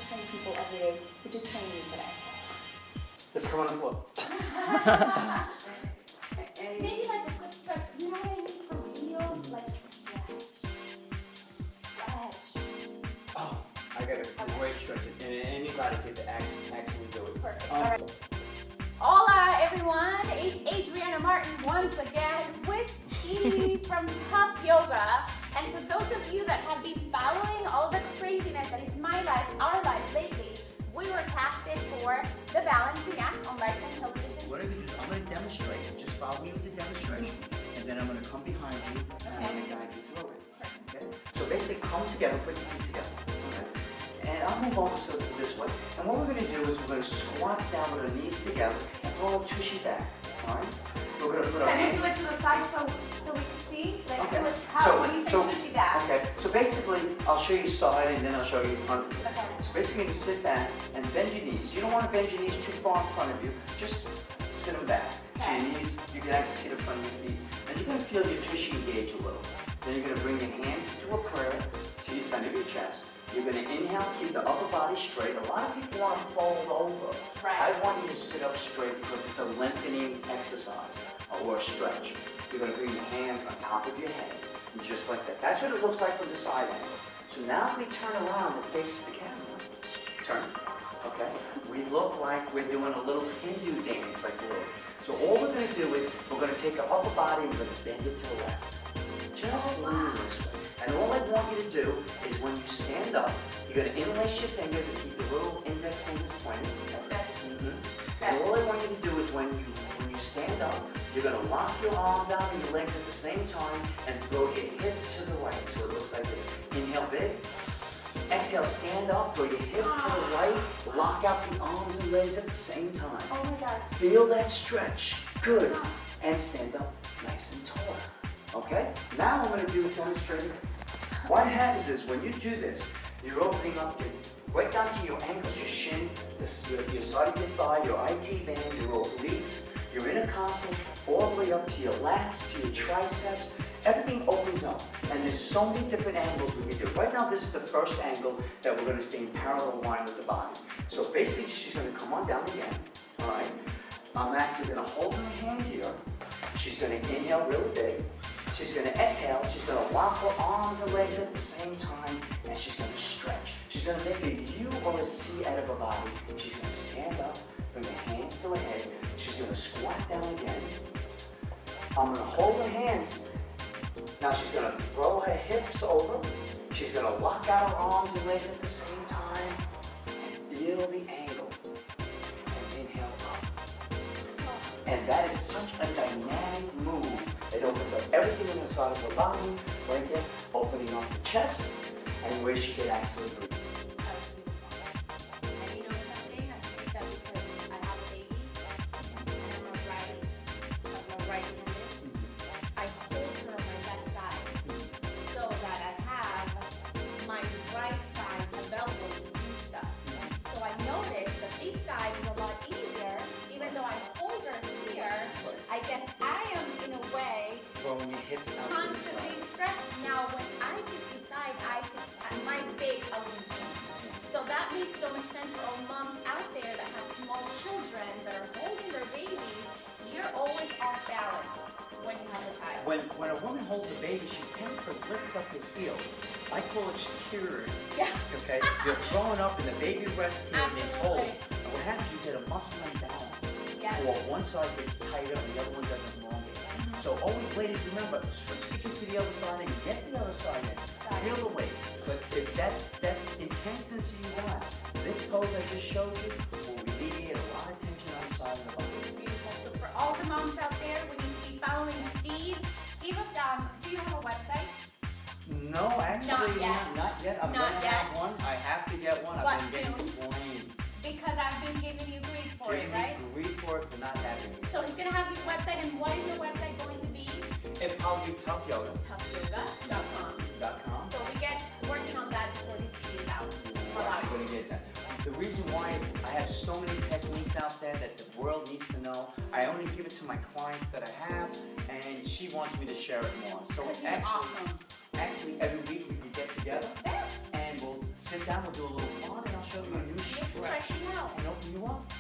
train people every day. Would you train me today? Let's come on the floor. Maybe like a quick stretch. You know what I need for real? Like stretch. Oh, I got a great stretch, and anybody can actually do it. Perfect. All right. Hola, everyone. It's Adriana Martin once again with Steve from Tough Yoga. And for those of you that have been following all the craziness that is my life, our life lately, we were casted for the Balancing Act on Lifetime Television. What I'm going to do is I'm going to demonstrate. Just follow me with the demonstration, and then I'm going to come behind you, and I'm going to guide you through it. Okay? So basically, come together, put your feet together. Okay? And I'll move over so this way. And what we're going to do is we're going to squat down with our knees together and throw a tushy back. All right? We're going to put our hands. Can we do it to the side so we can see? Like, okay. do it how, when you say tushy back. Okay. So basically, I'll show you side and then I'll show you front. Okay. So basically, you sit back and bend your knees. You don't want to bend your knees too far in front of you. Just sit them back. So your knees, you can actually see the front of your feet. And you're going to feel your tushy engage a little. Then you're going to bring your hands to a prayer to your center of your chest. You're going to inhale, keep the upper body straight. A lot of people want to fold over. Right. I want you to sit up straight because it's a lengthening exercise or a stretch. You're going to bring your hands on top of your head, and just like that. That's what it looks like from the side angle. So now if we turn around and face the camera, turn, okay? We look like we're doing a little Hindu dance, like a little. So all we're going to do is we're going to take our upper body and we're going to bend it to the left. Just lean this way. And all I want you to do is when you stand up, you're going to interlace your fingers and keep your little index fingers pointed. And all I want you to do is when you stand up, you're going to lock your arms out and your legs at the same time and throw your hip to the right. So it looks like this. Inhale big. Exhale, stand up, throw your hip to the right. Lock out the arms and legs at the same time. Oh my God. Feel that stretch. Good. And stand up nice and tall. Okay? Now I'm going to do a demonstration. What happens is when you do this, you're opening up right down to your ankles, your shin, your side of your thigh, your IT band, your obliques, your intercostals, all the way up to your lats, to your triceps. Everything opens up. And there's so many different angles we can do. Right now, this is the first angle that we're going to stay in parallel line with the body. So basically, she's going to come on down again. All right? I'm actually going to hold her hand here. She's going to inhale really big. She's going to exhale. She's going to lock her arms and legs at the same time, and she's going to stretch. She's going to make a U or a C out of her body. She's going to stand up, bring her hands to her head. She's going to squat down again. I'm going to hold her hands. Now she's going to throw her hips over. She's going to lock out her arms and legs at the same time, and feel the angle. And inhale up. And that is such a dynamic move. It opens up everything inside of her body, right there, opening up the chest, and where she can actually breathe. And you know something? I think that because I have a baby, and I'm a right-handed, I hold her on my left side, so that I have my right side available to do stuff. So I noticed that this side is a lot easier, even though I hold her here. I guess I am, in a way, Throwing your hips out to the constantly side. stretching. Now, when I could decide, at my face, I was in pain. So that makes so much sense for all moms out there that have small children that are holding their babies. You're always off balance when you have a child. When a woman holds a baby, she tends to lift up the heel. I call it security. Yeah. Okay? You're throwing up and the baby rests here and they hold. Absolutely. And what happens, you get a muscle imbalance. Yes. Or one side gets tighter and the other one doesn't elongate. So always, ladies, remember, switch the kid to the other side and get the other side in. Feel the weight. But if that's that intenseness you want, this pose I just showed you will alleviate a lot of tension on the side of the body. It's beautiful. So for all the moms out there, we need to be following Steve. Give us, do you have a website? No, actually, not yet. I'm Not gonna yet. have one. I have to get one. But I've been getting soon? complained. Because I've been giving you grief for it, right? Grief for it for not having it. So he's going to have his website, and what is your website going to be? It'd probably be Tough Yoga. toughyoga.com. .com. So we get working on that before this video is out. I'm going to get that. The reason why is I have so many techniques out there that the world needs to know. I only give it to my clients that I have, and she wants me to share it more. So Because you're awesome. actually, every week we can get together, and we'll sit down, we'll do a little fun, and I'll show you you up.